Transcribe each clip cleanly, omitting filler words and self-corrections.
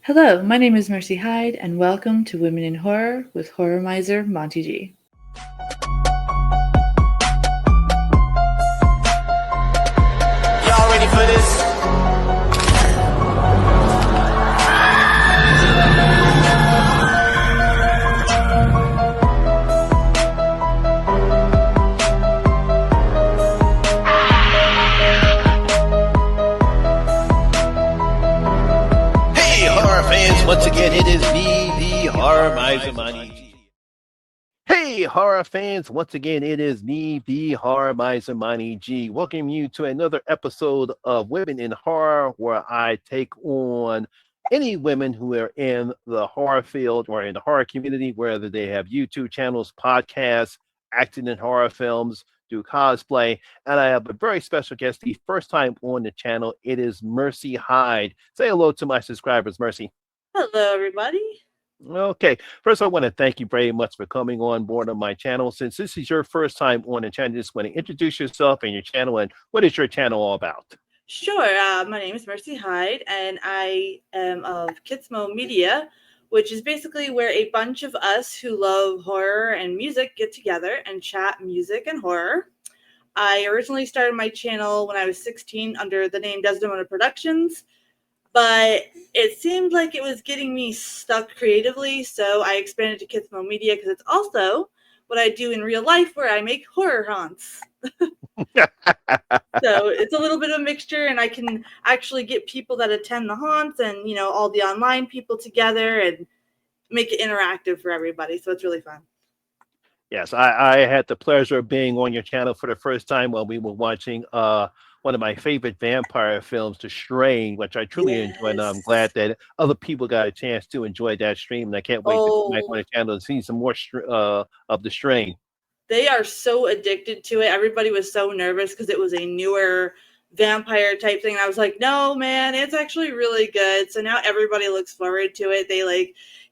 Hello, my name is Mercy Hyde, and welcome to Women in Horror with horror miser Monty G. Y'all ready for this? Hey, horror fans! Once again, it is me, the horror miser Monty G. Hey, horror fans! Once again, it is me, the horror miser Monty G. Welcome you to another episode of Women in Horror, where I take on any women who are in the horror field or in the horror community, whether they have YouTube channels, podcasts, acting in horror films, do cosplay. And I have a very special guest, the first time on the channel. It is Mercy Hyde. Say hello to my subscribers, Mercy. Hello, everybody. Okay, first I want to thank you very much for coming on board on my channel. Since this is your first time on the channel, just want to introduce yourself and your channel, and what is your channel all about? Sure. My name is Mercy Hyde, and I am of KitzMoMedia, which is basically where a bunch of us who love horror and music get together and chat music and horror. I originally started my channel when I was 16 under the name Desdemona Productions, but it seemed like it was getting me stuck creatively, so I expanded to KitzMoMedia because it's also what I do in real life, where I make horror haunts. So it's a little bit of a mixture, and I can actually get people that attend the haunts and, all the online people together and make it interactive for everybody. So it's really fun. Yes, I had the pleasure of being on your channel for the first time while we were watching one of my favorite vampire films, The Strain, which I truly enjoyed. And I'm Yes. glad that other people got a chance to enjoy that stream. And I can't wait to come back on Oh, the channel and see some more of The Strain. they are so addicted to it. Everybody was so nervous because it was a newer vampire type thing. And I was like, no, man, it's actually really good. So now everybody looks forward to it. They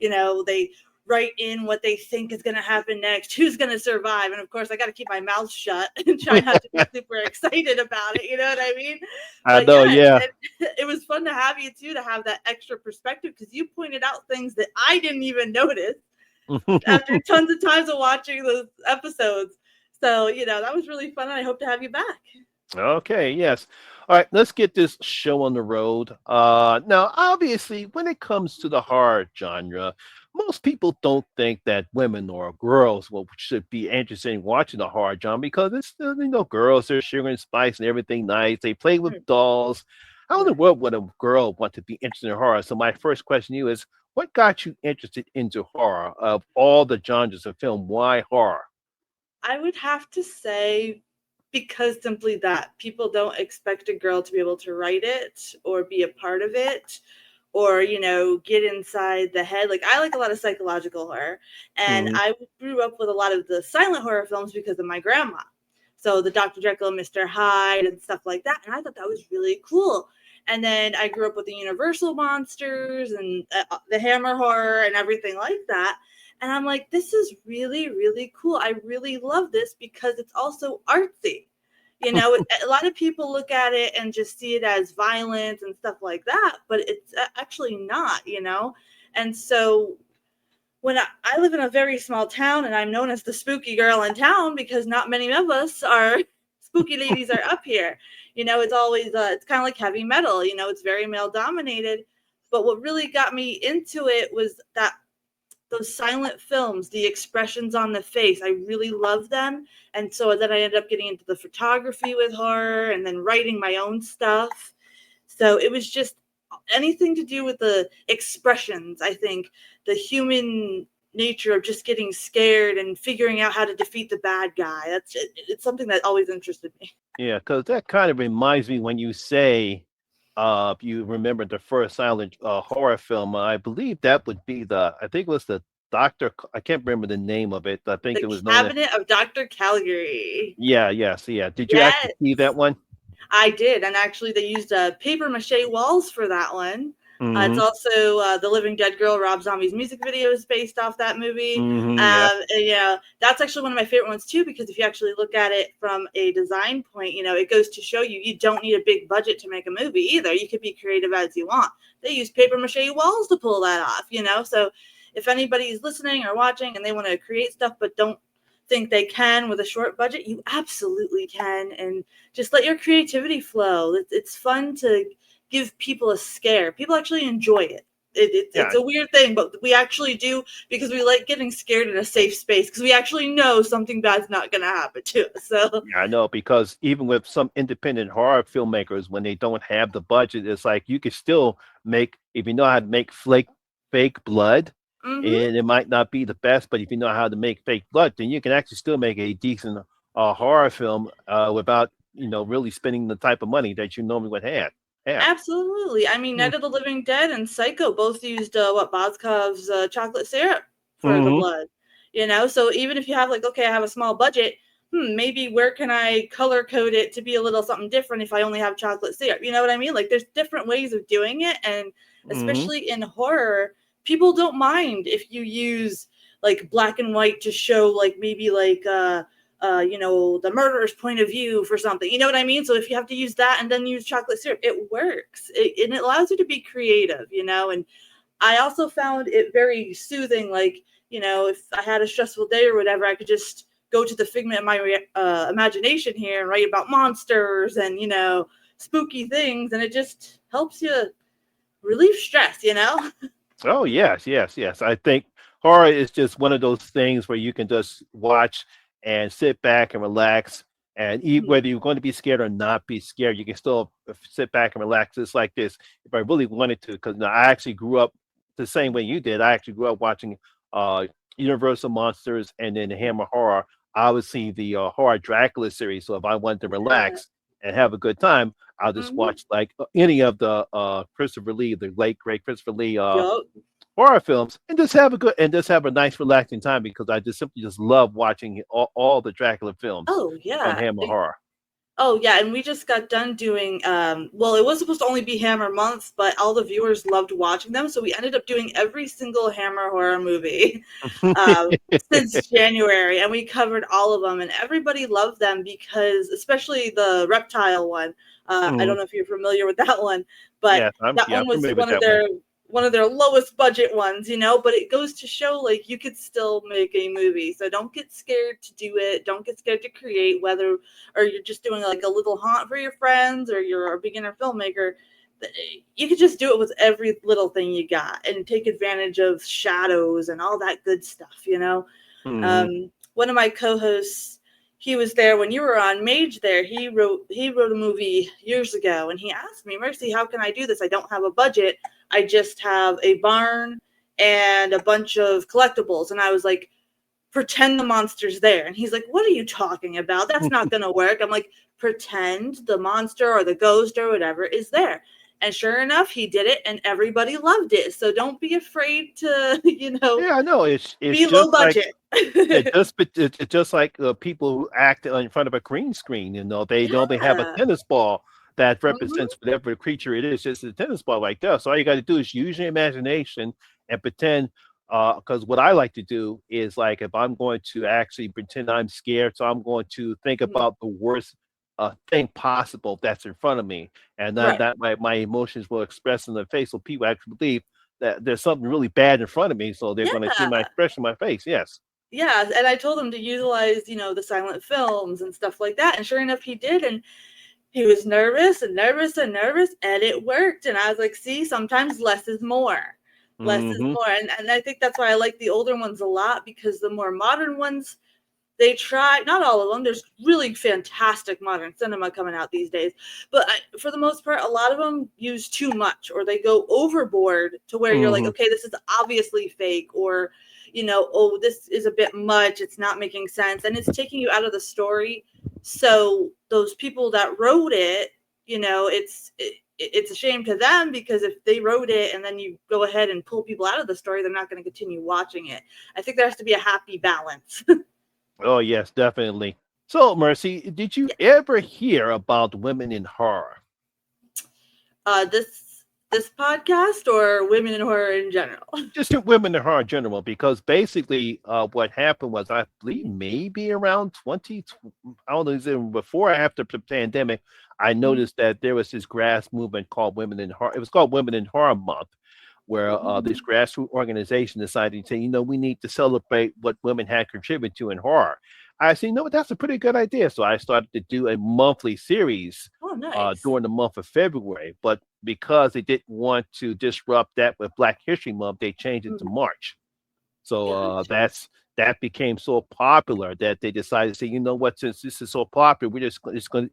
they write in what they think is going to happen next, who's going to survive. And of course, I got to keep my mouth shut and try not to be super excited about it. You know what I mean? I But know, yeah, yeah. it was fun to have you too, to have that extra perspective, because you pointed out things that I didn't even notice after tons of times of watching those episodes. So, that was really fun, and I hope to have you back. Okay, yes. All right, let's get this show on the road. Now, obviously, when it comes to the horror genre, most people don't think that women or girls should be interested in watching the horror genre because it's girls, they're sugar and spice and everything nice. They play with Hmm, dolls. How in the right. world would a girl want to be interested in horror? So my first question to you is, what got you interested into horror of all the genres of film? Why horror? I would have to say, because simply that people don't expect a girl to be able to write it or be a part of it, or get inside the head. Like, I like a lot of psychological horror, and Hmm. I grew up with a lot of the silent horror films because of my grandma. So the Dr. Jekyll and Mr. Hyde and stuff like that, and I thought that was really cool. And then I grew up with the Universal monsters and the Hammer horror and everything like that. And I'm like, this is really, really cool. I really love this because it's also artsy. A lot of people look at it and just see it as violence and stuff like that, but it's actually not. And so when I live in a very small town, and I'm known as the spooky girl in town because not many of us are spooky ladies are up here. It's always it's kind of like heavy metal. It's very male dominated. But what really got me into it was that those silent films, the expressions on the face, I really love them. And so then I ended up getting into the photography with horror and then writing my own stuff. So it was just anything to do with the expressions, I think, the human nature of just getting scared and figuring out how to defeat the bad guy. It's something that always interested me. Yeah, because that kind of reminds me when you say you remember the first silent horror film. I believe that would be I think it was the Doctor. I can't remember the name of it. I think The it was known as. Cabinet of Dr. Calgary. Yeah, yes, yeah. Did you actually Yes, see that one? I did. And actually, they used paper mache walls for that one. It's Mm-hmm. also the Living Dead Girl, Rob Zombie's music video is based off that movie. Mm-hmm. Yes. And, that's actually one of my favorite ones too, because if you actually look at it from a design point, it goes to show you don't need a big budget to make a movie either. You could be creative as you want. They use paper mache walls to pull that off. So if anybody's listening or watching and they want to create stuff but don't think they can with a short budget, you absolutely can. And just let your creativity flow. It's fun to give people a scare. People actually enjoy it. It's Yeah. a weird thing, but we actually do, because we like getting scared in a safe space, because we actually know something bad's not going to happen to us. So, Yeah, I know because even with some independent horror filmmakers, when they don't have the budget, it's like you can still make if you know how to make fake blood, mm-hmm. and it might not be the best, but if you know how to make fake blood, then you can actually still make a decent horror film without really spending the type of money that you normally would have. Absolutely. I mean, Night of the Living Dead and Psycho both used Boscov's chocolate syrup for the Mm-hmm. blood. So even if you have okay, I have a small budget, maybe where can I color code it to be a little something different if I only have chocolate syrup? You know what I mean? Like there's different ways of doing it, and Mm-hmm. especially in horror, people don't mind if you use black and white to show maybe the murderer's point of view for something. You know what I mean? So if you have to use that and then use chocolate syrup, it works. And it allows you to be creative. And I also found it very soothing. If I had a stressful day or whatever, I could just go to the figment of my imagination here and write about monsters and, spooky things. And it just helps you relieve stress. Oh yes, yes, yes. I think horror is just one of those things where you can just watch and sit back and relax and eat Mhm. whether you're going to be scared or not be scared. You can still sit back and relax. It's like this. If I really wanted to, because I actually grew up the same way you did. I actually grew up watching uh Universal Monsters and then Hammer Horror. I would see the horror Dracula series. So if I wanted to Yeah. relax and have a good time, I'll just Hmm. watch like any of the Christopher Lee, the late great Christopher Lee Yup. horror films, and just have a good and just have a nice relaxing time because I just simply just love watching all the Dracula films Oh, from yeah. Hammer Horror. Oh yeah, and we just got done doing well, it was supposed to only be Hammer month, but all the viewers loved watching them, so we ended up doing every single Hammer horror movie um since January, and we covered all of them, and everybody loved them because especially the reptile one. I Mhm. don't know if you're familiar with that one, but Yes, I'm that yeah, I'm one was familiar with that one. one of their lowest budget ones, but it goes to show you could still make a movie. So don't get scared to do it. Don't get scared to create, whether or you're just doing a little haunt for your friends or you're a beginner filmmaker. You could just do it with every little thing you got and take advantage of shadows and all that good stuff. Mhm. One of my co-hosts, he was there when you were on Mage there. He wrote a movie years ago, and he asked me, Mercy, how can I do this? I don't have a budget. I just have a barn and a bunch of collectibles. And I was like, pretend the monster's there. And he's like, what are you talking about? That's not going to work. I'm like, pretend the monster or the ghost or whatever is there. And sure enough, he did it and everybody loved it. So don't be afraid to, Yeah, I know. It's be just low like budget. it's just like people who act in front of a green screen. They know they have a Yeah. tennis ball that Hmm. represents whatever creature it is. Just a tennis ball like that. So all you got to do is use your imagination and pretend. Because what I like to do is like if I'm going to actually pretend I'm scared, so I'm going to think Hmm. about the worst thing possible that's in front of me, and then Right. that my emotions will express in the face, so people actually believe that there's something really bad in front of me, so they're going to see my Yeah. expression on my face. Yes. Yeah. And I told him to utilize, the silent films and stuff like that. And sure enough, he did. And he was nervous and nervous and nervous, and it worked. And I was like, see, sometimes less is more. Less is Hmm. more. And I think that's why I like the older ones a lot, because the more modern ones, they try, not all of them, there's really fantastic modern cinema coming out these days, but for the most part, a lot of them use too much, or they go overboard to where you're like, Hmm. okay, this is obviously fake, or oh, this is a bit much, it's not making sense, and it's taking you out of the story. So those people that wrote it, it's a shame to them, because if they wrote it and then you go ahead and pull people out of the story, they're not going to continue watching it. I think there has to be a happy balance. Oh yes, definitely. So, Mercy, did you ever hear about women in horror? This. this podcast or women in horror in general? Just in women in horror in general, because basically, what happened was, I believe maybe around 20, I don't know, is it before or after the pandemic, I Mhm. noticed that there was this grass movement called Women in Horror. It was called Women in Horror Month, where this Mhm. grassroots organization decided to say, we need to celebrate what women had contributed to in horror. I said, that's a pretty good idea. So I started to do a monthly series Oh, nice. during the month of February. But because they didn't want to disrupt that with Black History Month, they changed it to Mhm. March. So Gotcha. that became so popular that they decided to say, you know what, since this is so popular, we're just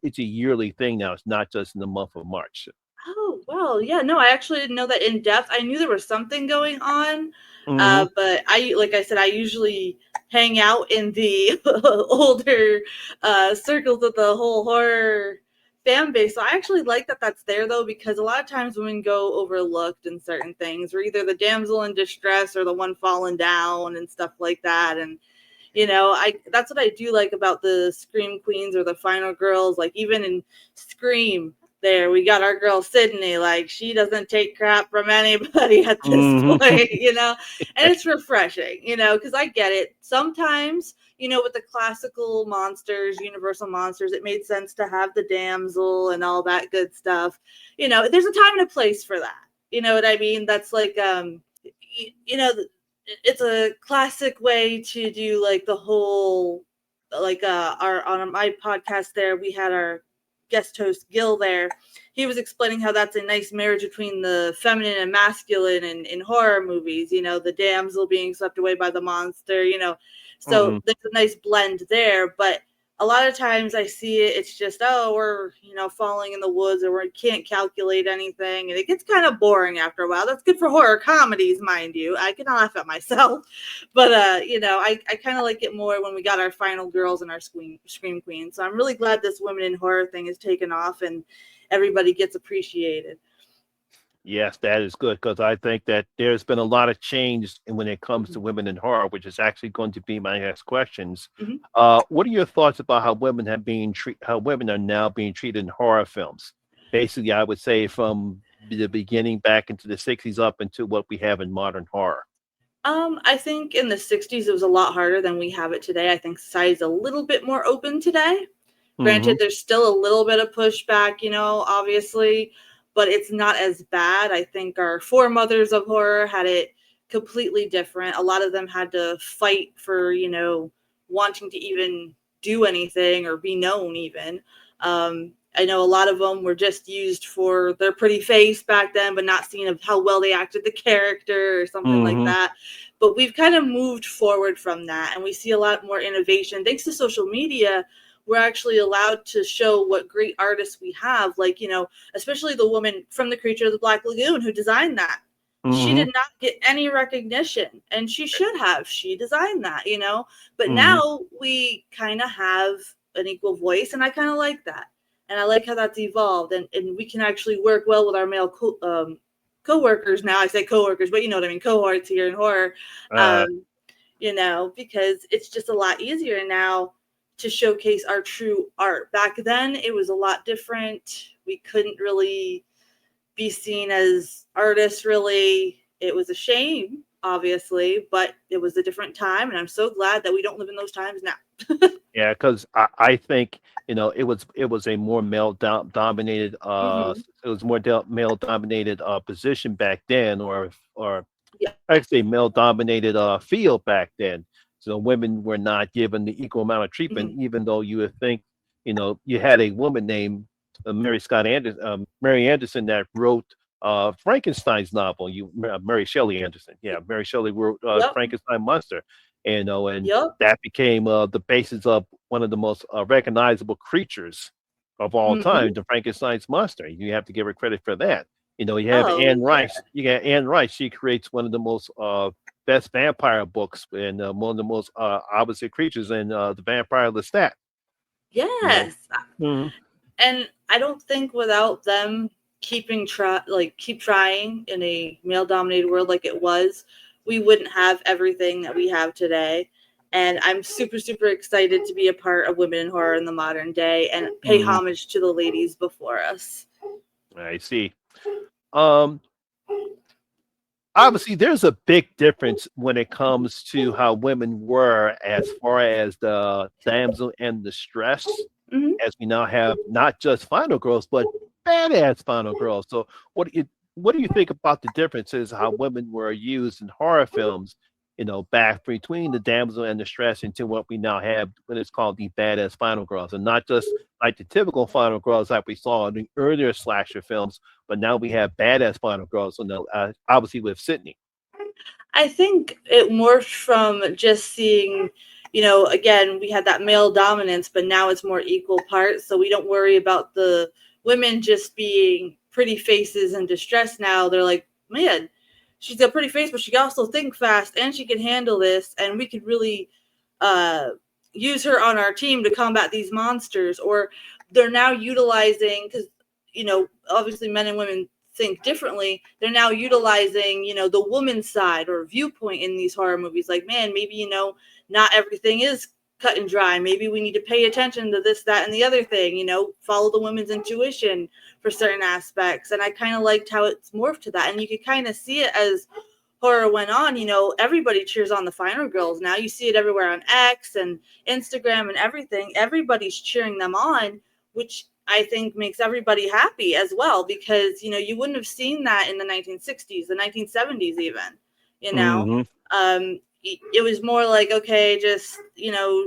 it's a yearly thing now. It's not just in the month of March. Oh, well, yeah, no, I actually didn't know that in depth. I knew there was something going on, Hmm. but like I said, I usually hang out in the older circles of the whole horror fan base. So I actually like that that's there though, because a lot of times women go overlooked in certain things. We're either the damsel in distress or the one falling down and stuff like that. And I that's what I do like about the Scream Queens or the Final Girls. Like even in Scream, there we got our girl Sydney. Like she doesn't take crap from anybody at this Hmm. point. And it's refreshing, because I get it. Sometimes, with the classical monsters, Universal monsters, it made sense to have the damsel and all that good stuff. There's a time and a place for that. You know what I mean? That's like it's a classic way to do like the whole like our on my podcast there we had our guest host Gil there. He was explaining how that's a nice marriage between the feminine and masculine in horror movies, the damsel being swept away by the monster. So Hmm. there's a nice blend there, but a lot of times I see it, it's just, oh, we're, falling in the woods or we can't calculate anything. And it gets kind of boring after a while. That's good for horror comedies, mind you. I can laugh at myself. But, I kind of like it more when we got our final girls and our Scream Queen. So I'm really glad this women in horror thing is taken off and everybody gets appreciated. Yes, that is good, because I think that there's been a lot of change when it comes to Mhm. women in horror, which is actually going to be my next questions. Mhm. What are your thoughts about how women are now being treated in horror films? Basically, I would say from the beginning back into the '60s up into what we have in modern horror. I think in the 60s it was a lot harder than we have it today. I think society's a little bit more open today. Hmm. Granted, there's still a little bit of pushback, obviously, but it's not as bad. I think our foremothers of horror had it completely different. A lot of them had to fight for, wanting to even do anything or be known, even. I know a lot of them were just used for their pretty face back then, but not seeing of how well they acted the character or something like Hmm. that. But we've kind of moved forward from that, and we see a lot more innovation thanks to social media. We're actually allowed to show what great artists we have, like, especially the woman from the Creature of the Black Lagoon who designed that. She Hmm. did not get any recognition, and she should have. She designed that. But Hmm. now we kind of have an equal voice, and I kind of like that. And I like how that's evolved, and we can actually work well with our male co-workers now. I say co-workers, but you know what I mean, cohorts here in horror. Uh, Um, because it's just a lot easier now to showcase our true art. Back then, it was a lot different. We couldn't really be seen as artists, really. It was a shame, obviously, but it was a different time. And I'm so glad that we don't live in those times now. yeah, because I think it was a more dominated Hmm. it was more male dominated position back then, or Yeah. actually male dominated field back then. So women were not given the equal amount of treatment, Hmm. even though you would think, you had a woman named Mary Anderson, that wrote Frankenstein's novel. Mary Shelley Anderson, yeah, Mary Shelley wrote Yep. Frankenstein monster, and Yep. that became the basis of one of the most recognizable creatures of all time, Hmm. the Frankenstein's monster. You have to give her credit for that. You have Oh, Anne yeah. Rice. You got Anne Rice. She creates one of the most best vampire books, and one of the most opposite creatures in the Vampire Lestat. You know. Yes. Mhm. And I don't think without them keep trying in a male dominated world like it was, we wouldn't have everything that we have today. And I'm super super excited to be a part of women in horror in the modern day and pay Mhm. homage to the ladies before us. I see. Um, Obviously, there's a big difference when it comes to how women were as far as the damsel and the stress, Hmm. as we now have not just final girls, but badass final girls. So, what do you think about the differences how women were used in horror films? Back between the damsel and the stress into what we now have when it's called the badass final girls, and not just like the typical final girls like we saw in the earlier slasher films, but now we have badass final girls. Obviously with Sydney. I think it morphed from just seeing, again, we had that male dominance, but now it's more equal parts. So we don't worry about the women just being pretty faces and distress now. They're like, man, she's got a pretty face, but she can also think fast and she can handle this. And we could really uh, use her on our team to combat these monsters. Or they're now utilizing, because, obviously men and women think differently. They're now utilizing, the woman's side or viewpoint in these horror movies. Like, man, maybe, not everything is cut and dry. Maybe we need to pay attention to this, that, and the other thing, follow the women's intuition for certain aspects. And I kind of liked how it's morphed to that. And you could kind of see it as horror went on. Everybody cheers on the final girls. Now you see it everywhere on X and Instagram and everything. Everybody's cheering them on, which I think makes everybody happy as well, because, you wouldn't have seen that in the 1960s, the 1970s even, you know. Hmm. It was more like, okay, just,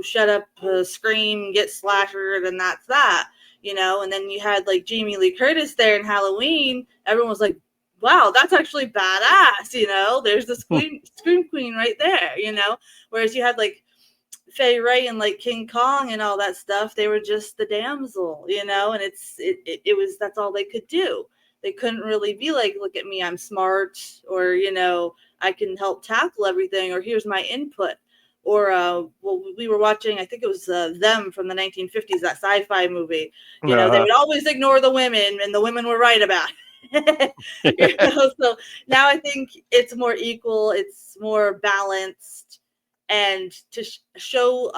shut up, scream, get slashered, and that's that, and then you had like Jamie Lee Curtis there in Halloween. Everyone was like, wow, that's actually badass, there's the scream queen right there, whereas you had like Fay Ray and like King Kong and all that stuff, they were just the damsel, and it was, that's all they could do. They couldn't really be like, look at me, I'm smart, or I can help tackle everything, or here's my input. Or well, we were watching, I think it was Them from the 1950s, that sci-fi movie. They Uh-huh. would always ignore the women, and the women were right about it. So now I think it's more equal, it's more balanced, and to show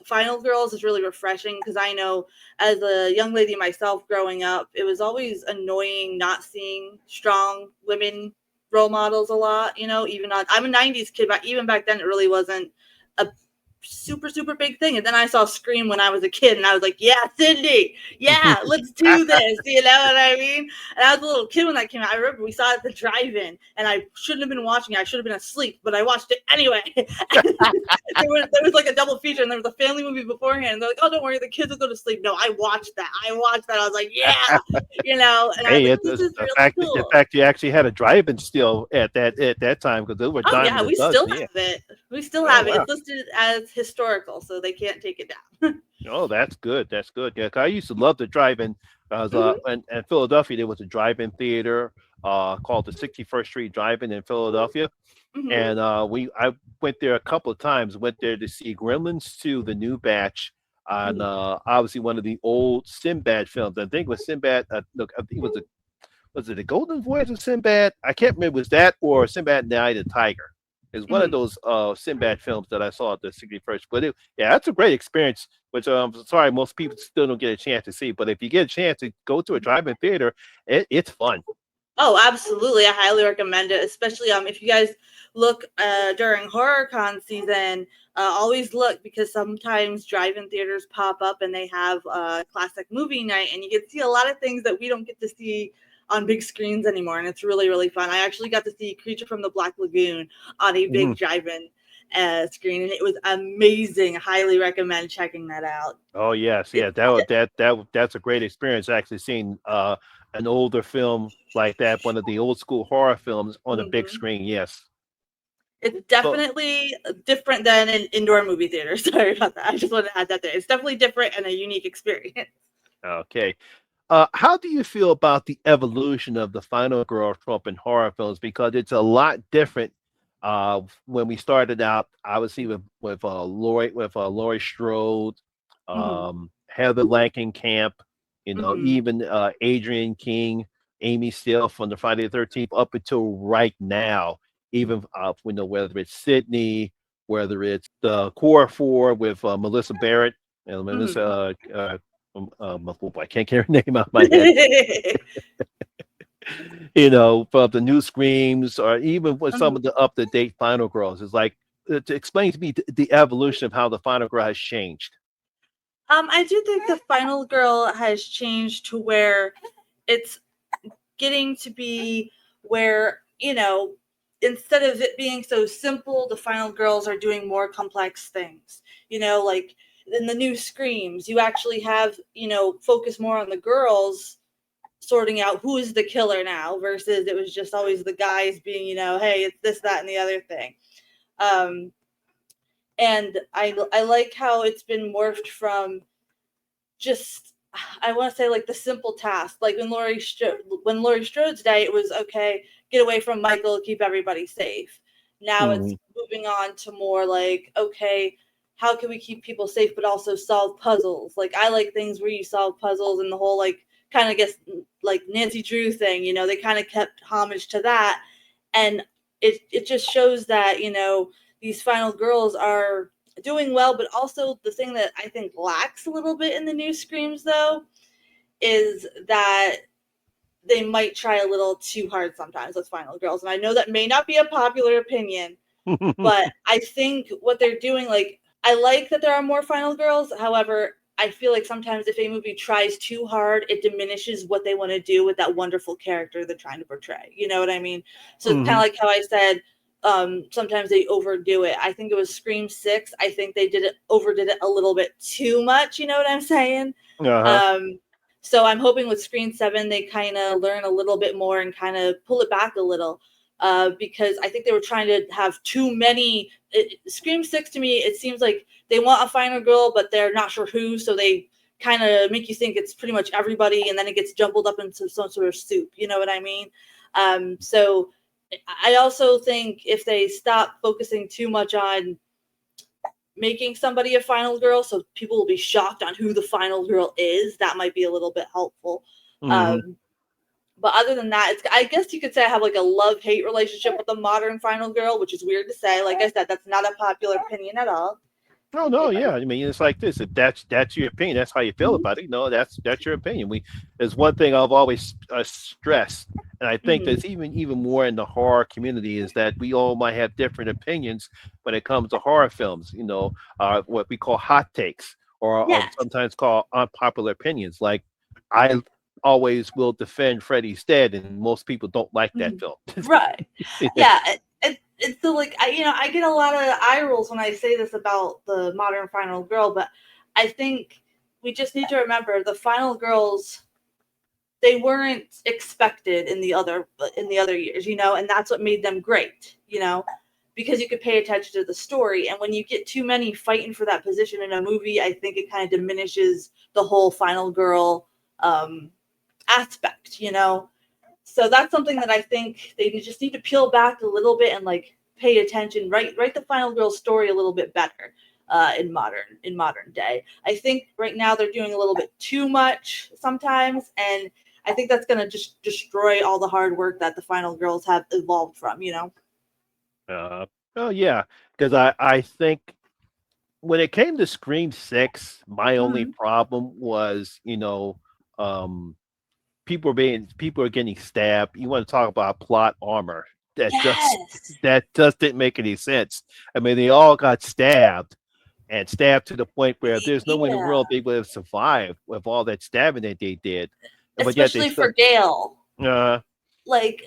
final girls is really refreshing, because I know as a young lady myself growing up, it was always annoying not seeing strong women role models a lot. Even on, I'm a 90s kid, but even back then it really wasn't a super big thing. And then I saw Scream when I was a kid, and I was like, yeah, Cindy, yeah, let's do this, you know what I mean? And I was a little kid when that came out. I remember we saw it at the drive-in, and I shouldn't have been watching it. I should have been asleep, but I watched it anyway. There was like a double feature, and there was a family movie beforehand, and they're like, oh, don't worry, the kids will go to sleep. No, I watched that. I was like, yeah, and I was Hey, like, this is the really fact the cool. fact you actually had a drive-in still at that time, because they were Oh diamond yeah, the we dozen. still Yeah. have it. We still Oh have it. wow. It's listed as historical, so they can't take it down. Oh, that's good. That's good. Yeah, 'cause I used to love the drive-in. I was Hmm. in Philadelphia. There was a drive-in theater called the 61st Street Drive-In in Philadelphia, Hmm. and I went there a couple of times. Went there to see Gremlins 2, the new batch, on Hmm. obviously one of the old Sinbad films. I think it was Sinbad. Look, I think it was it the Golden Voyage of Sinbad? I can't remember. Was that or Sinbad and the Eye of the Tiger? It's one of Hmm. those Sinbad films that I saw at the 61st. Yeah, that's a great experience. Which I'm sorry, most people still don't get a chance to see. But if you get a chance to go to a drive-in theater, it's fun. Oh, absolutely. I highly recommend it, especially if you guys look during HorrorCon season. Always look, because sometimes drive-in theaters pop up and they have classic movie night, and you get to see a lot of things that we don't get to see on big screens anymore, and it's really fun. I actually got to see Creature from the Black Lagoon on a Mhm. big drive-in screen, and it was amazing. Highly recommend checking that out. Oh yes, It, yeah. That's a great experience actually seeing an older film like that, one of the old school horror films on a big mhm. screen. Yes. It's So definitely different than an indoor movie theater. Sorry about that. I just want to add that there. It's definitely different and a unique experience. okay. How do you feel about the evolution of the final girl trope in horror films? Because it's a lot different. When we started out, obviously with Laurie Strode, Hmm. Heather Langenkamp, Hmm. even Adrian King, Amy Steele from the Friday the 13th, up until right now. Even whether it's Sydney, whether it's the Core Four with Melissa Barrett and Hmm. Melissa I can't get her name out of my head. From the new screams or even with some Mhm. of the up to date Final Girls. It's like to explain to me the evolution of how the Final Girl has changed. I do think the final girl has changed to where it's getting to be where, instead of it being so simple, the final girls are doing more complex things. Like in the new screams, you actually have, focus more on the girls sorting out who is the killer now versus it was just always the guys being, hey, it's this, that, and the other thing. Um, and I like how it's been morphed from just, I want to say, like the simple task. Like when Laurie Strode's day, it was okay, get away from Michael, keep everybody safe. Now it's Hmm. moving on to more like, okay, how can we keep people safe but also solve puzzles? Like I like things where you solve puzzles and the whole like kind of gets like Nancy Drew thing. They kind of kept homage to that, and it just shows that these final girls are doing well, but also the thing that I think lacks a little bit in the new Screams, though, is that they might try a little too hard sometimes with Final Girls. And I know that may not be a popular opinion, but I think what they're doing, like, I like that there are more Final Girls. However, I feel like sometimes if a movie tries too hard, it diminishes what they want to do with that wonderful character they're trying to portray. You know what I mean? So it's kind of Hmm. like how I said, sometimes they overdo it. I think it was Scream 6. I think they overdid it a little bit too much. You know what I'm saying? Uh-huh. Um, so I'm hoping with Scream 7, they kind of learn a little bit more and kind of pull it back a little. Because I think they were trying to have too many. Scream 6 to me, it seems like they want a final girl, but they're not sure who, so they kind of make you think it's pretty much everybody, and then it gets jumbled up into some sort of soup. You know what I mean? So I also think if they stop focusing too much on making somebody a final girl, so people will be shocked on who the final girl is, that might be a little bit helpful. Hmm. Um, but other than that, I guess you could say I have like a love-hate relationship with the modern final girl, which is weird to say. Like I said, that's not a popular opinion at all. No, no, It might. yeah. I mean, it's like this. If that's your opinion, that's how you feel Mhm. about it. No, that's your opinion. There's one thing I've always stressed, and I think Mhm. that's even more in the horror community is that we all might have different opinions when it comes to horror films. What we call hot takes, or Yes. sometimes call unpopular opinions. Like I always will defend Freddy's Dead, and most people don't like that Mhm. film. Right. Yeah. It's so like I get a lot of eye rolls when I say this about the modern final girl, but I think we just need to remember the final girls, they weren't expected in the other years, and that's what made them great, because you could pay attention to the story. And when you get too many fighting for that position in a movie, I think it kind of diminishes the whole final girl um, aspect, So that's something that I think they just need to peel back a little bit and like pay attention, write the final girl story a little bit better in modern day. I think right now they're doing a little bit too much sometimes, and I think that's gonna just destroy all the hard work that the final girls have evolved from. uh, oh yeah, because I think when it came to Scream 6, my only Mm-hmm. problem was, um, people are getting stabbed. You want to talk about plot armor. That just Yes. that just didn't make any sense. I mean, they all got stabbed and stabbed to the point where there's no way in the Yeah. world they would have survived with all that stabbing that they did. But yet they Especially still for Gail. uh Like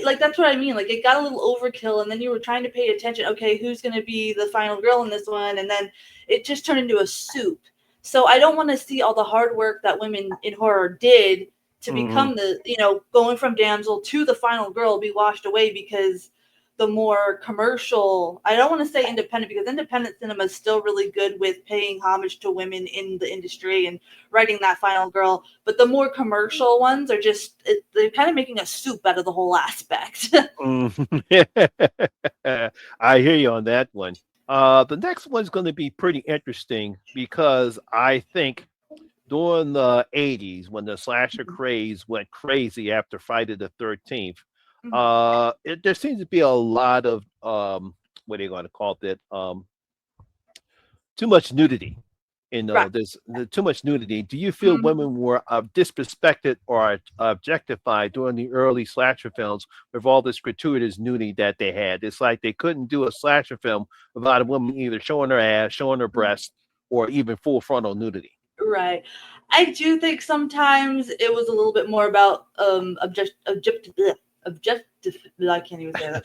like that's what I mean. Like it got a little overkill, and then you were trying to pay attention. Okay, who's going to be the final girl in this one? And then it just turned into a soup. So I don't want to see all the hard work that women in horror did to mhm. become the going from damsel to the final girl be washed away because the more commercial, I don't want to say independent, because independent cinema is still really good with paying homage to women in the industry and writing that final girl, but the more commercial ones are just they're kind of making a soup out of the whole aspect. Mm. I hear you on that one. The next one's going to be pretty interesting because I think during the 80s when the slasher craze went crazy after Friday the 13th, there seems to be a lot of what are you going to call it? Too much nudity. Right. there's too much nudity. Do you feel Mhm. women were disrespected or objectified during the early slasher films with all this gratuitous nudity that they had? It's like they couldn't do a slasher film without a woman either showing her ass, showing her breast, or even full frontal nudity. Right. I do think sometimes it was a little bit more about objective. I can't even say that.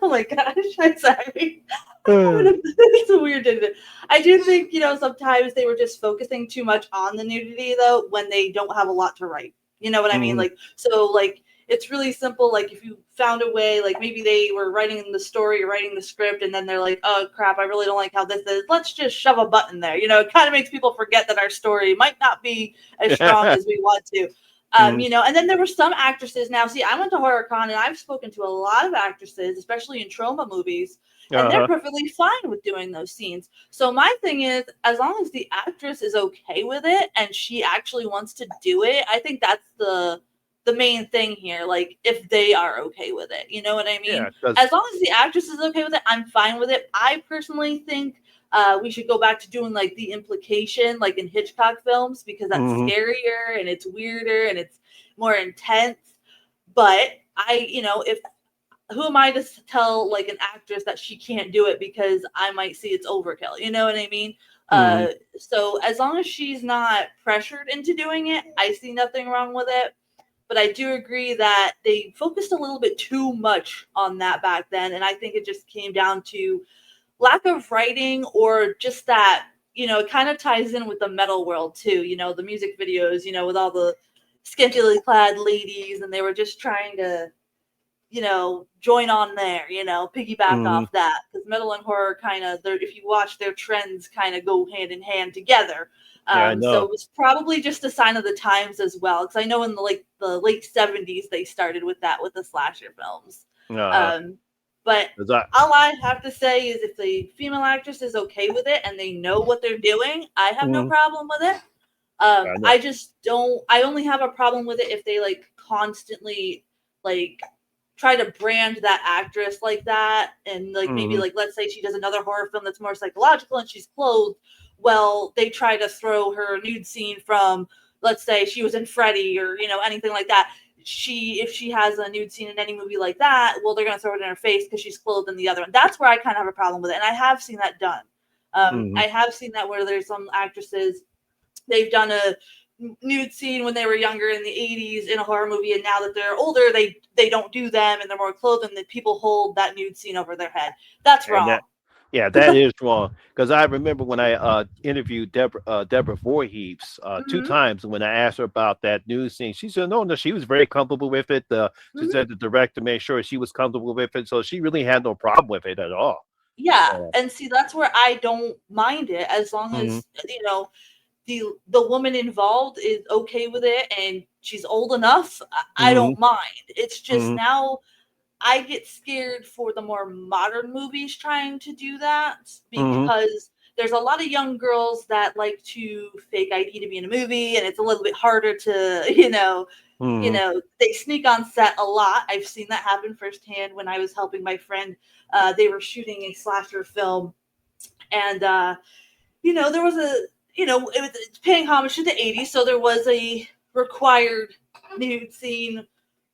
Oh my gosh, I'm sorry. Uh, It's a weird day today. I do think sometimes they were just focusing too much on the nudity though when they don't have a lot to write. You know what I mean? mhm. Like it's really simple. Like if you found a way, like maybe they were writing the story or writing the script, and then they're like, "Oh crap, I really don't like how this is. Let's just shove a button there." It kind of makes people forget that our story might not be as strong as we want to. Mhm. And then there were some actresses. Now, see, I went to HorrorCon and I've spoken to a lot of actresses, especially in trauma movies, and they're Uh-huh. perfectly fine with doing those scenes. So my thing is, as long as the actress is okay with it and she actually wants to do it, I think that's the main thing here. Like if they are okay with it, you know what I Yeah, mean? because As long as the actress is okay with it, I'm fine with it. I personally think we should go back to doing like the implication, like in Hitchcock films, because that's mhm. scarier and it's weirder and it's more intense. But if who am I to tell like an actress that she can't do it because I might see it's overkill? You know what I mean? Mhm. Uh, so as long as she's not pressured into doing it, I see nothing wrong with it. But I do agree that they focused a little bit too much on that back then, and I think it just came down to lack of writing or just that it kind of ties in with the metal world too. The music videos, with all the scantily clad ladies, and they were just trying to join on there, piggyback Mhm. off that because metal and horror kind of, if you watch their trends, kind of go hand in hand together. Yeah, I So know. it was probably just a sign of the times as well, because I know in the late '70s they started with that with the slasher films. Uh-huh. Um, but 'Cause I all I have to say is if the female actress is okay with it and they know what they're doing, I have no mhm. problem with it. I know. I just don't. I only have a problem with it if they like constantly like try to brand that actress like that, and like maybe Mhm. like let's say she does another horror film that's more psychological and she's clothed. Well, they try to throw her nude scene from, let's say she was in Freddy or anything like that. If she has a nude scene in any movie like that, well, they're gonna throw it in her face because she's clothed in the other one. That's where I kind of have a problem with it, and I have seen that done. Mhm. I have seen that where there's some actresses, they've done a nude scene when they were younger in the 80s in a horror movie, and now that they're older they don't do them and they're more clothed, and that people hold that nude scene over their head. That's And wrong. that yeah, that is wrong. Because I remember when I interviewed Deborah Voorhees 2 Hmm. times, when I asked her about that news scene, she said, "No, no, she was very comfortable with it." She Hmm. said the director made sure she was comfortable with it, so she really had no problem with it at all. Yeah, Uh, and see, that's where I don't mind it as long mhm. as the woman involved is okay with it and she's old enough. I Mhm. don't mind. It's just Mhm. now I get scared for the more modern movies trying to do that Mhm. because there's a lot of young girls that like to fake ID to be in a movie, and it's a little bit harder to, Mhm. they sneak on set a lot. I've seen that happen firsthand when I was helping my friend. They were shooting a slasher film, and there was it's paying homage to the '80s, so there was a required nude scene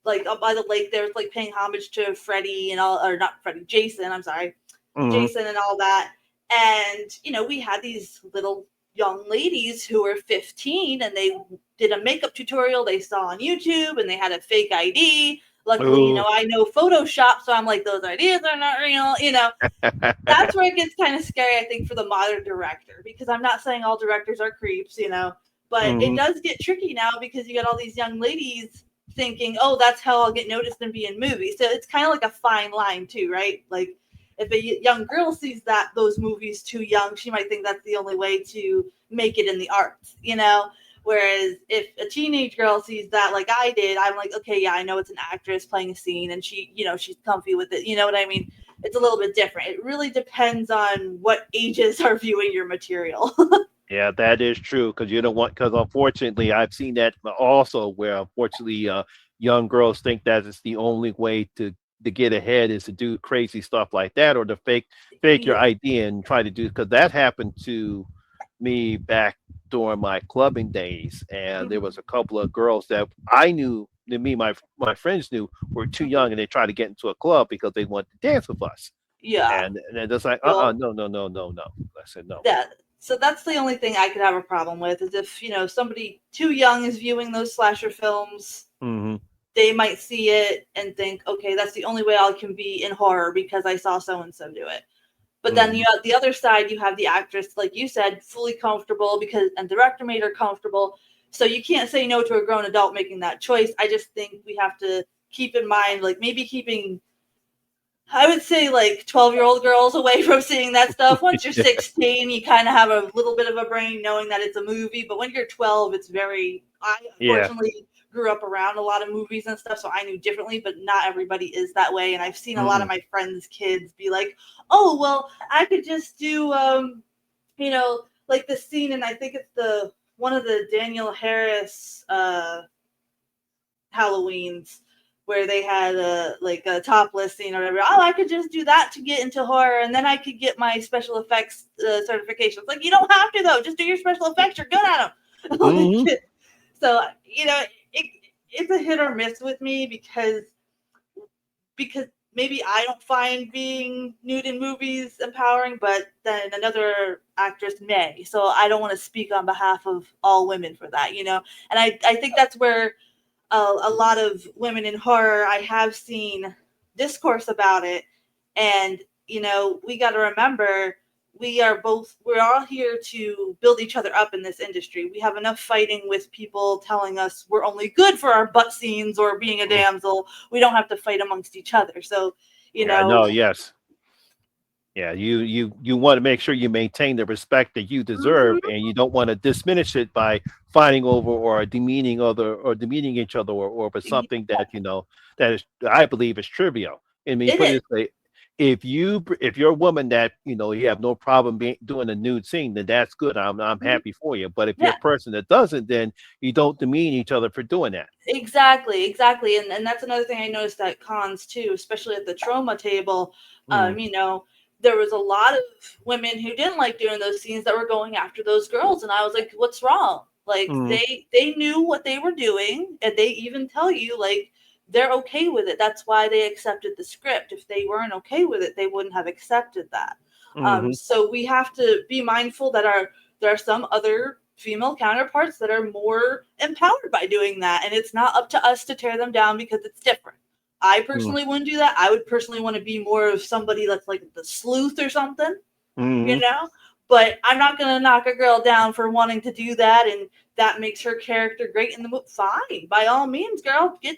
like up by the lake. There was like paying homage to Freddie and all, or not Freddie, Jason. I'm sorry, Mhm. Jason and all that. And we had these little young ladies who were 15, and they did a makeup tutorial they saw on YouTube, and they had a fake ID. Luckily, Ooh. I know Photoshop, so I'm like, those ideas are not real. That's where it gets kind of scary, I think, for the modern director, because I'm not saying all directors are creeps, but it Mhm. does get tricky now because you got all these young ladies thinking, oh, that's how I'll get noticed and be in movies. So it's kind of like a fine line too, right? Like if a young girl sees that those movies too young, she might think that's the only way to make it in the arts. Whereas if a teenage girl sees that, like I did, I'm like, okay, yeah, I know it's an actress playing a scene, and she's comfy with it. You know what I mean? It's a little bit different. It really depends on what ages are viewing your material. Yeah, that is true because you don't want because unfortunately I've seen that also where unfortunately young girls think that it's the only way to get ahead is to do crazy stuff like that or to fake your Yeah. ID and try to do because that happened to me back during my clubbing days, and there Mhm. was a couple of girls that I knew, that me, my friends knew, were too young, and they tried to get into a club because they wanted to dance with us. Yeah. And it's like, Well, no, no, no, no, no. I said no. that so that's the only thing I could have a problem with is if, somebody too young is viewing those slasher films, Hmm. they might see it and think, okay, that's the only way I can be in horror because I saw so and so do it. But then you Hmm. have the other side, you have the actress, like you said, fully comfortable because and director made her comfortable. So you can't say no to a grown adult making that choice. I just think we have to keep in mind, like maybe keeping I would say like 12-year-old girls away from seeing that stuff. Once you're 16, you kind of have a little bit of a brain knowing that it's a movie. But when you're 12, it's very. I Yeah. unfortunately grew up around a lot of movies and stuff, so I knew differently, but not everybody is that way. And I've seen a lot of Mm-mm. my friends' kids be like, oh, well, I could just do, like the scene, and I think it's the one of the Daniel Harris Halloweens where they had a topless scene or whatever. Oh, I could just do that to get into horror, and then I could get my special effects certification. It's like you don't have to though. Just do your special effects. You're good at them. Hmm. Like, so it, it's a hit or miss with me because maybe I don't find being nude in movies empowering, but then another actress may. So I don't want to speak on behalf of all women for that. And I think that's where a lot of women in horror, I have seen discourse about it. And, we got to remember we're all here to build each other up in this industry. We have enough fighting with people telling us we're only good for our butt scenes or being a damsel. We don't have to fight amongst each other. So, you Yeah. know, No. Yes. Yeah, you want to make sure you maintain the respect that you deserve, mhm, and you don't want to diminish it by fighting over or demeaning demeaning each other, or for something that that is, I believe, is trivial. I mean, it put it is. this way: if you're a woman that you have no problem doing a nude scene, then that's good. I'm Mhm, happy for you. But if you're a yeah. person that doesn't, then you don't demean each other for doing that. Exactly, exactly. And that's another thing I noticed at cons too, especially at the trauma table. Mm, There was a lot of women who didn't like doing those scenes that were going after those girls, and I was like, "What's wrong?" Like mm, they knew what they were doing, and they even tell you like they're okay with it. That's why they accepted the script. If they weren't okay with it, they wouldn't have accepted that. mm, So we have to be mindful that there are some other female counterparts that are more empowered by doing that, and it's not up to us to tear them down because it's different. I mm, personally wouldn't do that. I would personally want to be more of somebody that's like the sleuth or something, you mm, know but I'm not going to knock a girl down for wanting to do that, and that makes her character great in the movie. Fine, by all means, girl, do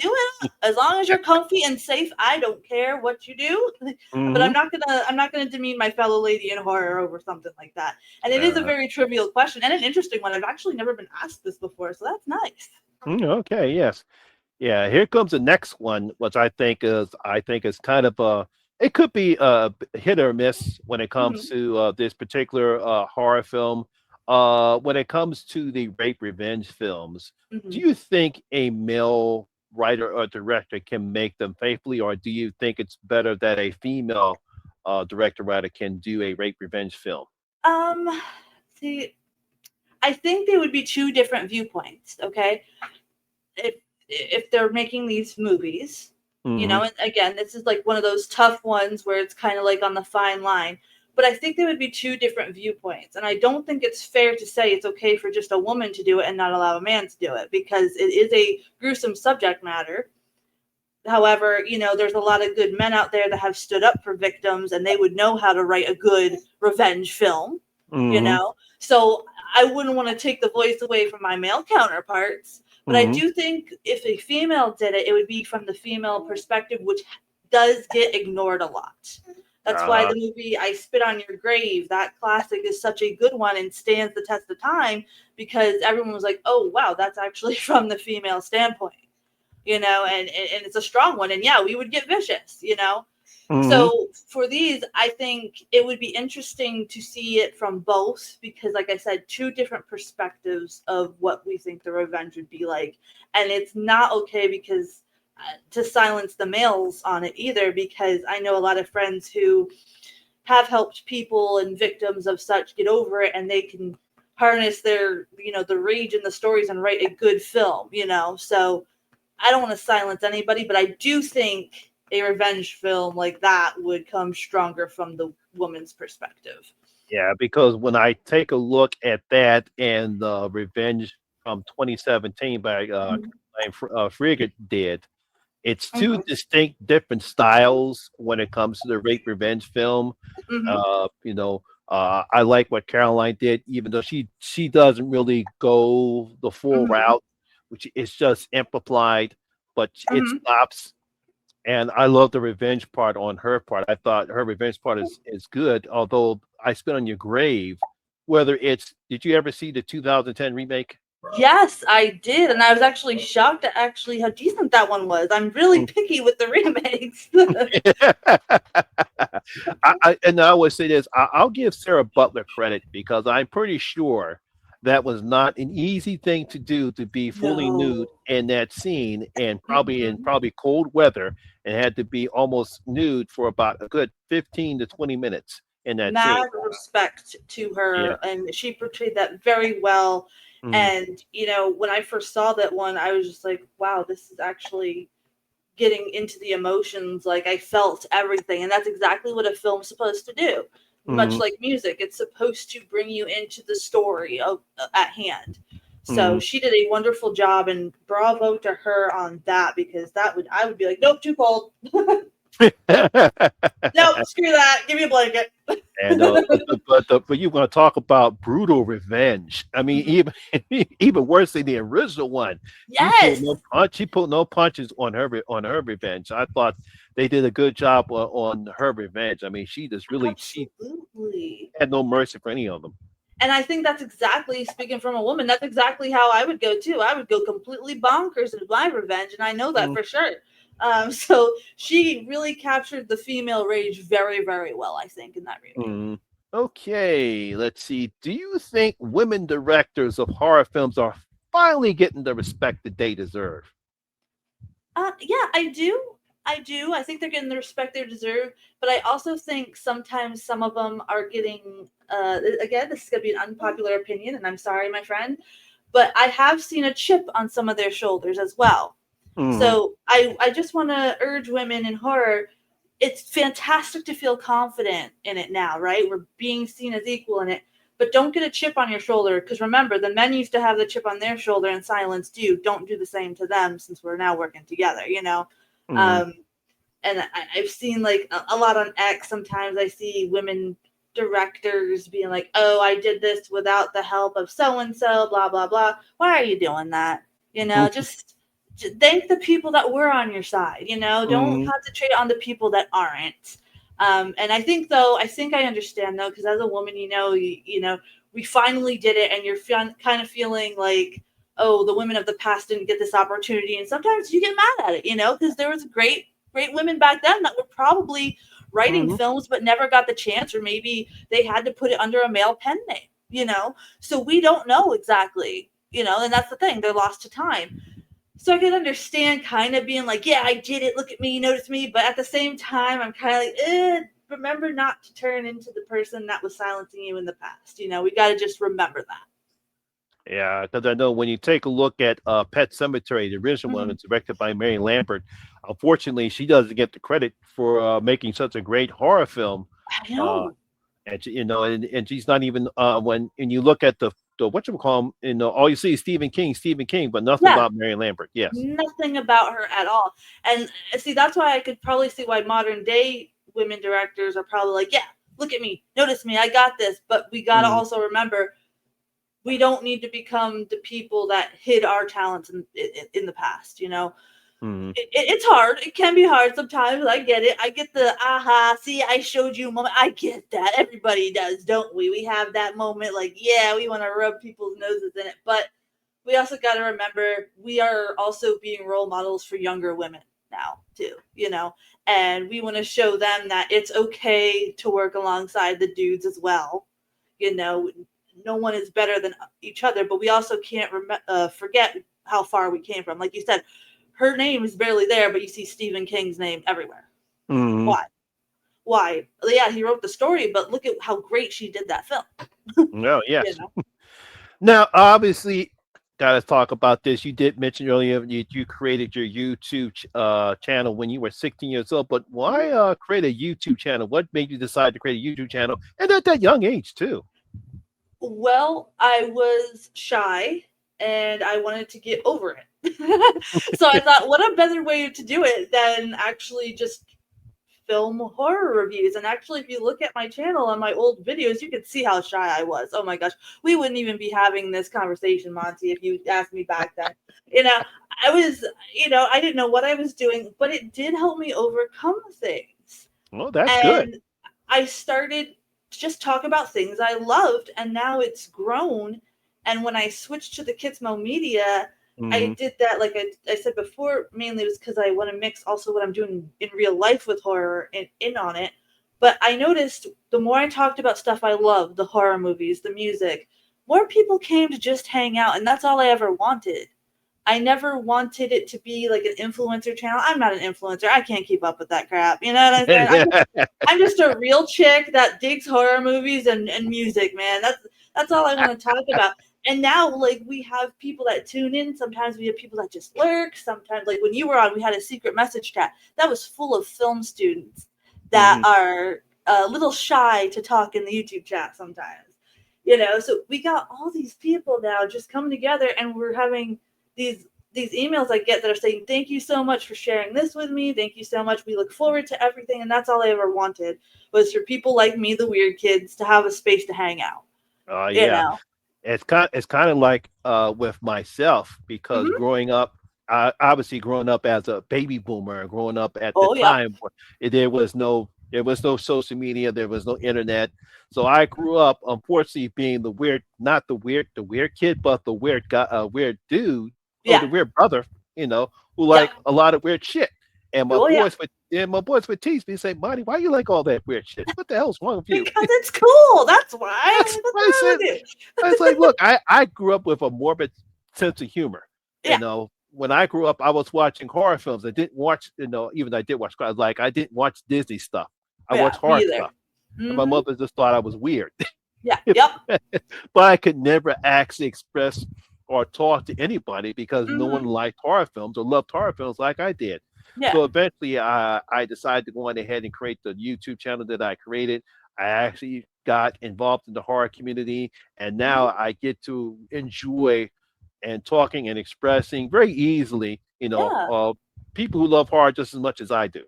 it as long as you're comfy and safe. I don't care what you do. But mm. I'm not gonna demean my fellow lady in horror over something like that. And it is a Uh, very trivial question and an interesting one. I've actually never been asked this before, so that's nice. okay, yes. Yeah, here comes the next one, which I think is kind of it could be a hit or miss when it comes Mhm, to this particular horror film. When it comes to the rape revenge films, do mhm. you think a male writer or director can make them faithfully, or do you think it's better that a female director writer can do a rape revenge film? Um, See, I think they would be two different viewpoints. Okay, if they're making these movies, Hmm. and again, this is like one of those tough ones where it's kind of like on the fine line. But I think there would be two different viewpoints, and I don't think it's fair to say it's okay for just a woman to do it and not allow a man to do it because it is a gruesome subject matter. However, there's a lot of good men out there that have stood up for victims and they would know how to write a good revenge film, you Hmm. know? So I wouldn't want to take the voice away from my male counterparts, but I Hmm. do think if a female did it, it would be from the female perspective, which does get ignored a lot. That's why Uh-huh. the movie I Spit on Your Grave, that classic, is such a good one and stands the test of time because everyone was like, oh, wow, that's actually from the female standpoint, and it's a strong one. And yeah, we would get vicious. Hmm. So for these, I think it would be interesting to see it from both because, like I said, two different perspectives of what we think the revenge would be like. And it's not okay because to silence the males on it either, because I know a lot of friends who have helped people and victims of such get over it, and they can harness their, the rage in the stories and write a good film, So I don't want to silence anybody, but I do think a revenge film like that would come stronger from the woman's perspective. Yeah, because when I take a look at that and Revenge from 2017 by Mhm. Frigate did, it's two Mhm. distinct different styles when it comes to the rape revenge film. Mhm. I like what Caroline did, even though she doesn't really go the full Mhm. route, which is just amplified, but it Mhm. stops. And I love the revenge part on her part. I thought her revenge part is good, although I Spit on Your Grave, whether it's did you ever see the 2010 remake? Yes, I did, and I was actually shocked at actually how decent that one was. I'm really Mm. picky with the remakes. And I always say this, I'll give Sarah Butler credit because I'm pretty sure that was not an easy thing to do to be fully nude No. in that scene and probably in Mhm. probably cold weather and had to be almost nude for about a good 15 to 20 minutes in that scene. Mad respect to Yeah. her, and she portrayed that very well. Mm, And when I first saw that one, I was just like, wow, this is actually getting into the emotions. Like, I felt everything, and that's exactly what a film's supposed to do. Much mm, like music, it's supposed to bring you into the story of at hand. So mm. she did a wonderful job, and bravo to her on that, because I would be like, nope, too cold. Nope, screw that. Give me a blanket. And but you want to talk about brutal revenge? I mean, even even worse than the original one. She pulled Yes, no punch. She pulled no punches on on her revenge. I thought they did a good job on her revenge. I mean, she absolutely. had no mercy for any of them. And I think that's exactly, speaking from a woman, that's exactly how I would go too. I would go completely bonkers in my revenge, and I know that Mm, for sure. So she really captured the female rage very, very well, I think, in that remake. mm. Okay, let's see. Do you think women directors of horror films are finally getting the respect that they deserve? Yeah, I do. I do. I think they're getting the respect they deserve, but I also think sometimes some of them are getting. Again, this is gonna be an unpopular opinion, and I'm sorry, my friend, but I have seen a chip on some of their shoulders as well. Mm, So I just want to urge women in horror. It's fantastic to feel confident in it now, right? We're being seen as equal in it, but don't get a chip on your shoulder, because remember, the men used to have the chip on their shoulder and silenced you. Don't do the same to them, since we're now working together. mm, Um, and I've seen like a lot on X. Sometimes I see women directors being like, "Oh, I did this without the help of so and so, blah blah blah." Why are you doing that? Just thank the people that were on your side. Don't mm, concentrate on the people that aren't. And I think I understand though, because as a woman, we finally did it, and you're kind of feeling like, oh, the women of the past didn't get this opportunity, and sometimes you get mad at it, because there was great women back then that were probably writing mm, films but never got the chance, or maybe they had to put it under a male pen name. So we don't know exactly, and that's the thing, they're lost to time. So I can understand kind of being like, yeah, I did it, look at me, notice me, but at the same time I'm kind of like, remember not to turn into the person that was silencing you in the past. We got to just remember that. Yeah, because I know when you take a look at Pet Cemetery, the original one Mm-hmm. was directed by Mary Lambert. Unfortunately, she doesn't get the credit for making such a great horror film. I Uh, know. and and she's not even when you look at the what you call him, all you see is Stephen King, but nothing Yeah, about Mary Lambert. Yes. nothing about her at all. And see, that's why I could probably see why modern day women directors are probably like, yeah, look at me, notice me, I got this. But we got to Mm, also remember, we don't need to become the people that hid our talents in the past. mm, It's hard. It can be hard sometimes. I get it. I get the aha, see, I showed you moment. I get that. Everybody does, don't we? We have that moment like, yeah, we want to rub people's noses in it. But we also got to remember, we are also being role models for younger women now too. And we want to show them that it's okay to work alongside the dudes as well. you know no one is better than each other, but we also can't forget how far we came from. Like you said, her name is barely there, but you see Stephen King's name everywhere. mm, Why? yeah, he wrote the story, but look at how great she did that film. No, You yes. know, Now, obviously, gotta talk about this. You did mention earlier you created your YouTube channel when you were 16 years old, but why create a YouTube channel? What made you decide to create a YouTube channel, and at that young age too? well, I was shy and I wanted to get over it. So I thought, what a better way to do it than actually just film horror reviews. And actually, if you look at my channel on my old videos, you can see how shy I was. Oh my gosh, we wouldn't even be having this conversation, Monty, if you asked me back then. You know, I was, I didn't know what I was doing, but it did help me overcome things. Well, that's good. And I started to just talk about things I loved, and now it's grown. And when I switched to the KitzMoMedia, I Hmm. did that, like I said before, mainly was because I want to mix also what I'm doing in real life with horror and in on it. But I noticed the more I talked about stuff I love, the horror movies, the music, more people came to just hang out, and that's all I ever wanted. I never wanted it to be like an influencer channel. I'm not an influencer. I can't keep up with that crap. You know what I'm saying? I'm just a real chick that digs horror movies and music, man. That's all I want to talk about. And now, like, we have people that tune in. Sometimes we have people that just lurk. Sometimes, like when you were on, we had a secret message chat that was full of film students that Hmm. are a little shy to talk in the YouTube chat sometimes. So we got all these people now just coming together, and we're having these these emails I get that are saying, "Thank you so much for sharing this with me. Thank you so much. We look forward to everything." And that's all I ever wanted, was for people like me, the weird kids, to have a space to hang out. You Yeah. know. It's kind of like with myself because Hmm. growing up, obviously growing up as a baby boomer, growing up at the Oh, yep. time where there was no social media, there was no internet. So I grew up, unfortunately, being the weird, not the weird kid, but the weird guy, weird dude, or Yeah. the weird brother, who Yep. like a lot of weird shit. And my Oh, yeah. boys would, and my boys would tease me and say, "Marty, why you like all that weird shit? What the hell's wrong with you?" Because it's cool. That's why. I'm That's like, what's what I wrong said. with I was like, look, I grew up with a morbid sense of humor. you? Yeah. When I grew up, I was watching horror films. I didn't watch, even I did watch, like I didn't watch Disney stuff. I Yeah. watched Me horror either. stuff. And my Hmm. mother just thought I was weird. Yeah. Yep. But I could never actually express or talk to anybody because no one Hmm. liked horror films or loved horror films like I did. Yeah. So eventually, I decided to go on ahead and create the YouTube channel that I created. I actually got involved in the horror community, and now Hmm. I get to enjoy and talking and expressing very easily, Yeah. people who love horror just as much as I do.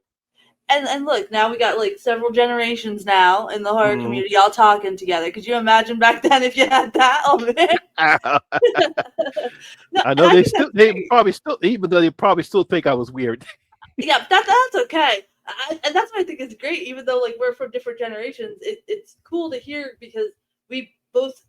And look, now we got like several generations now in the horror Mhm. community all talking together. Could you imagine back then if you had that? Oh man. No, I and know I think that's they great. probably still, even though they probably still think I was weird. Yeah, that's okay. And that's what I think is great. Even though like we're from different generations, it's cool to hear because we both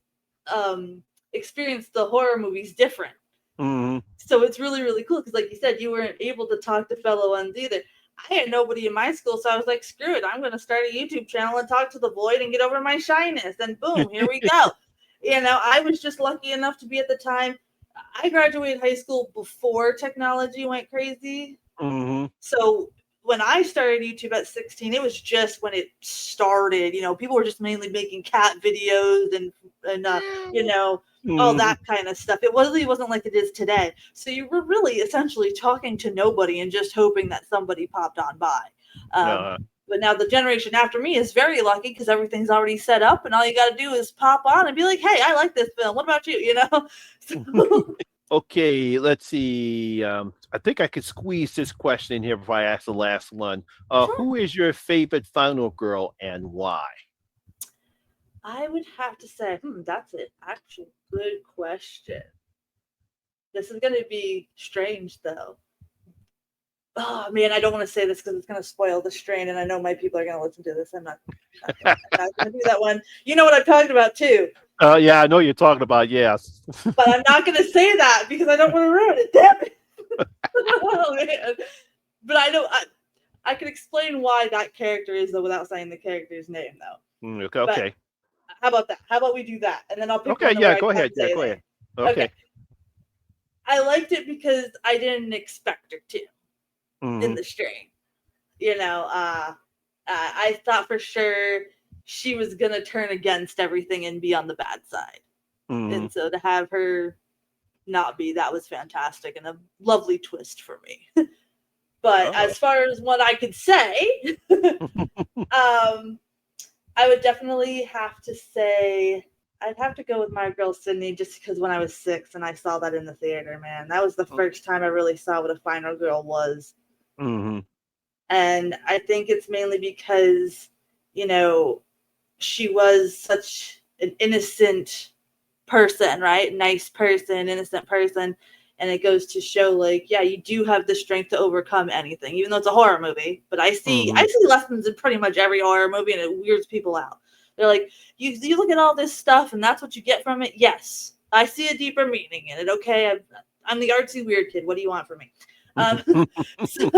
um experienced the horror movies different. Mhm. So it's really, really cool because, like you said, you weren't able to talk to fellow ones either. I had nobody in my school, so I was like, screw it. I'm going to start a YouTube channel and talk to the void and get over my shyness. And boom, here we go. I was just lucky enough to be at the time. I graduated high school before technology went crazy. Mhm. So when I started YouTube at 16, it was just when it started. People were just mainly making cat videos and all Mhm. that kind of stuff. It really wasn't like it is today. So you were really essentially talking to nobody and just hoping that somebody popped on by. Um, Uh, but now the generation after me is very lucky because everything's already set up, and all you got to do is pop on and be like, "Hey, I like this film. What about you?" So, okay, let's see. I think I could squeeze this question in here before I ask the last one. sure. Who is your favorite final girl and why? I would have to say, that's an actual good question. This is going to be strange, though. Oh man, I don't want to say this because it's going to spoil the strain, and I know my people are going to listen to this. I'm not gonna do that one. You know what I'm talking about too, Yeah, I know you're talking about, yes. but I'm not going to say that because I don't want to ruin it. Damn it! Oh, man. But I know I can explain why that character is though without saying the character's name though. Okay, But okay. how about that? How about we do that, and then I'll pick Okay, one where yeah, I go can't ahead. Yeah, say a go name. ahead. Okay, Okay. I liked it because I didn't expect her to in Hmm. the strain. You know, uh, I thought for sure she was going to turn against everything and be on the bad side. Mm-hmm. And so to have her not be, that was fantastic and a lovely twist for me. But as far as what I could say, I would definitely have to say I'd have to go with my girl Sydney, just because when I was 6 and I saw that in the theater, man, that was the first time I really saw what a final girl was. Mm-hmm. And I think it's mainly because, you know, she was such an innocent person, right? Nice person, innocent person. And it goes to show, like, yeah, you do have the strength to overcome anything, even though it's a horror movie. But I see lessons in pretty much every horror movie, and it weirds people out. They're like, you look at all this stuff, and that's what you get from it. Yes, I see a deeper meaning in it. Okay, I'm the artsy weird kid. What do you want from me? So,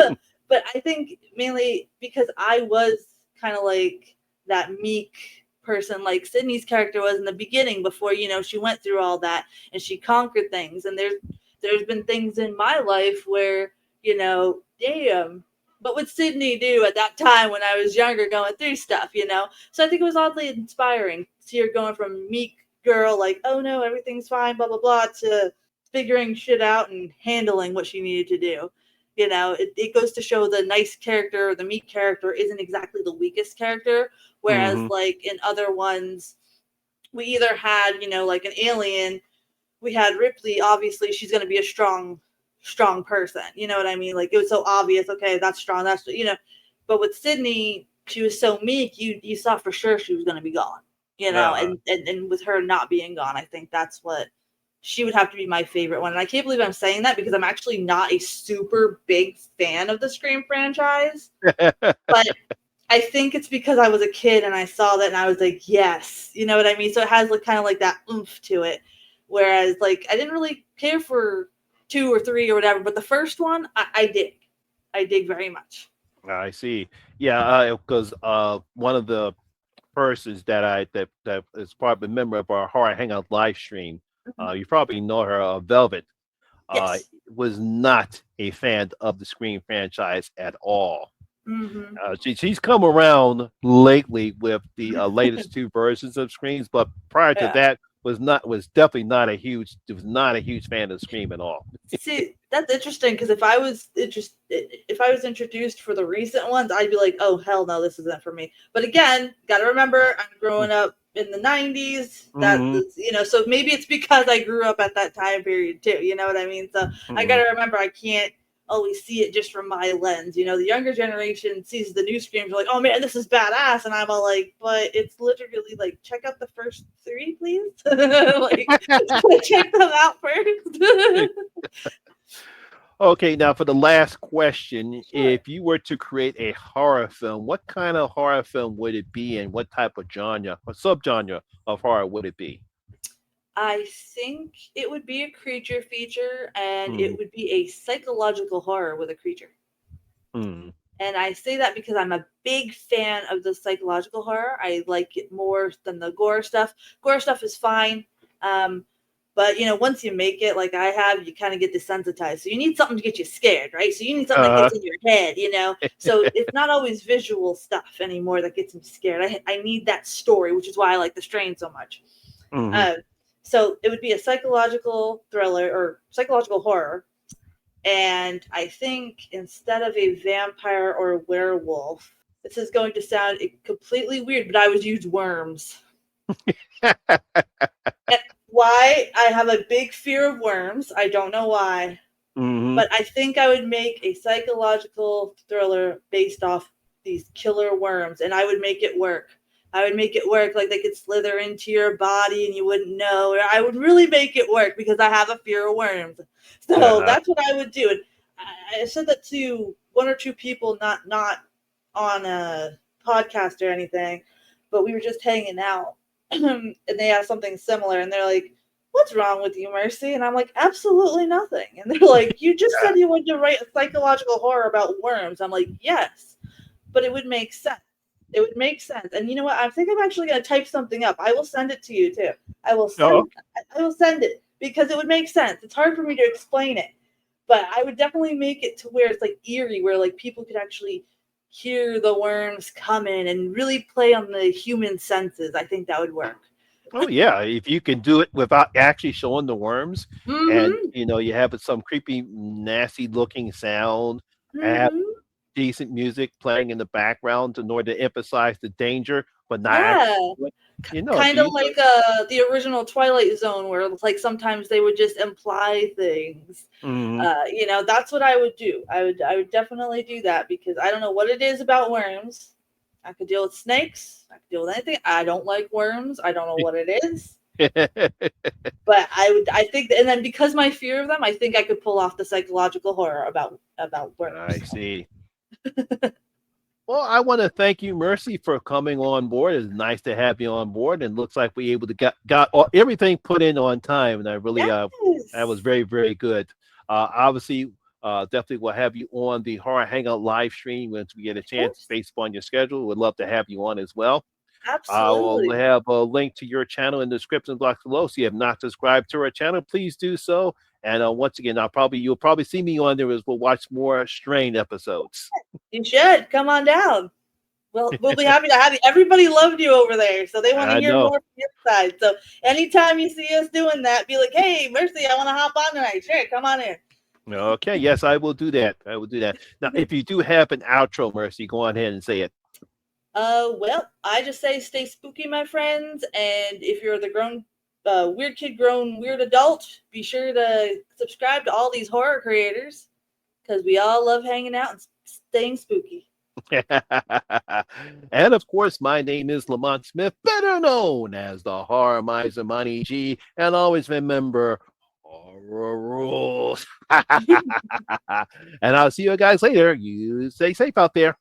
but I think mainly because I was kind of like that meek person, like Sydney's character was in the beginning, before, you know, she went through all that and she conquered things. And there's been things in my life where, you know, damn, what would Sydney do at that time when I was younger going through stuff, you know? So I think it was oddly inspiring to see her going from meek girl, like, oh no, everything's fine, blah, blah, blah, to figuring shit out and handling what she needed to do. You know, it goes to show the nice character or the meek character isn't exactly the weakest character. Whereas, like, in other ones, we either had, you know, like an Alien, we had Ripley, obviously she's going to be a strong person. You know what I mean? Like, it was so obvious, okay, that's strong, that's, you know. But with Sydney, she was so meek, you saw for sure she was going to be gone, you know. And with her not being gone, I think that's what she would have to be my favorite one. And I can't believe I'm saying that, because I'm actually not a super big fan of the Scream franchise. But I think it's because I was a kid and I saw that and I was like, yes, you know what I mean? So it has like kind of like that oomph to it. Whereas, like, I didn't really care for 2 or 3 or whatever, but the first one I dig. I dig very much. I see. Yeah, because one of the persons that is probably a member of our Horror Hangout live stream, you probably know her, Velvet, Yes. was not a fan of the Scream franchise at all. Mm-hmm. She's come around lately with the latest 2 versions of Screams, but prior to Yeah. that was definitely not a huge fan of Scream at all. See, that's interesting, because if I was introduced for the recent ones, I'd be like, oh hell no, this isn't for me. But again, gotta remember, I'm growing up in the 90s. That is, you know, so maybe it's because I grew up at that time period too. You know what I mean? So I gotta remember, I can't always see it just from my lens. You know, the younger generation sees the new Screams, like, oh man, this is badass, and I'm all like, but it's literally like, check out the first 3, please. Like, check them out first. Okay, now for the last question, Sure. if you were to create a horror film, what kind of horror film would it be, and what type of genre or subgenre of horror would it be? I think it would be a creature feature, and Hmm. it would be a psychological horror with a creature. Hmm. And I say that because I'm a big fan of the psychological horror. I like it more than the gore stuff. Gore stuff is fine. But, you know, once you make it like I have, you kind of get desensitized. So you need something to get you scared, right? So you need something that Uh, gets in your head, you know? So it's not always visual stuff anymore that gets me scared. I need that story, which is why I like The Strain so much. mhm. So it would be a psychological thriller or psychological horror. And I think instead of a vampire or a werewolf, this is going to sound completely weird, but I would use worms. And why? I have a big fear of worms. I don't know why. Mhm. But I think I would make a psychological thriller based off these killer worms, and I would make it work. I would make it work, like they could slither into your body and you wouldn't know. I would really make it work because I have a fear of worms. So Uh-huh. that's what I would do. And I said that to 1 or 2 people, not on a podcast or anything, but we were just hanging out, and they asked something similar, and they're like, what's wrong with you, Mercy? And I'm like, absolutely nothing. And they're like, you just said you wanted to write a psychological horror about worms. I'm like, yes, but it would make sense. It would make sense. And you know what? I think I'm actually going to type something up. I will send it to you too. I will Oh, send it because it would make sense. It's hard for me to explain it, but I would definitely make it to where it's like eerie, where like people could actually hear the worms coming and really play on the human senses. I think that would work. Oh yeah, if you can do it without actually showing the worms, and Mm-hmm. you have some creepy, nasty looking sound, have Mm-hmm. decent music playing in the background in order to emphasize the danger, but not Yeah. actually, if Kind of you like the original Twilight Zone, where like sometimes they would just imply things. Mhm. That's what I would do. I would definitely do that because I don't know what it is about worms. I could deal with snakes. I could deal with anything. I don't like worms. I don't know what it is, but I think, and then because my fear of them, I think I could pull off the psychological horror about I worms. see. Well, I want to thank you, Mercy, for coming on board. It's nice to have you on board, and looks like we able to got everything put in on time, and I really that was Yes, very very good. Obviously, definitely will have you on the Horror Hangout live stream once we get a of chance course, based upon your schedule. Would love to have you on as well. I will absolutely. have a link to your channel in the description box below. So you have not subscribed to our channel, please do so. And once again, you'll probably see me on there as we'll watch more Strain episodes. You should come on down. Well, we'll be happy to have you. Everybody loved you over there, so they want to I hear know. more from your side. So anytime you see us doing that, be like, "Hey, Mercy, I want to hop on tonight. Sure, come on in." Okay, yes, I will do that. I will do that. Now, if you do have an outro, Mercy, go on ahead and say it. Well, I just say stay spooky, my friends, and if you're the weird kid grown weird adult, be sure to subscribe to all these horror creators because we all love hanging out and staying spooky. And of course, my name is Lamont Smith, better known as the Horror Miser Money G. And always remember, horror rules. And I'll see you guys later. You stay safe out there.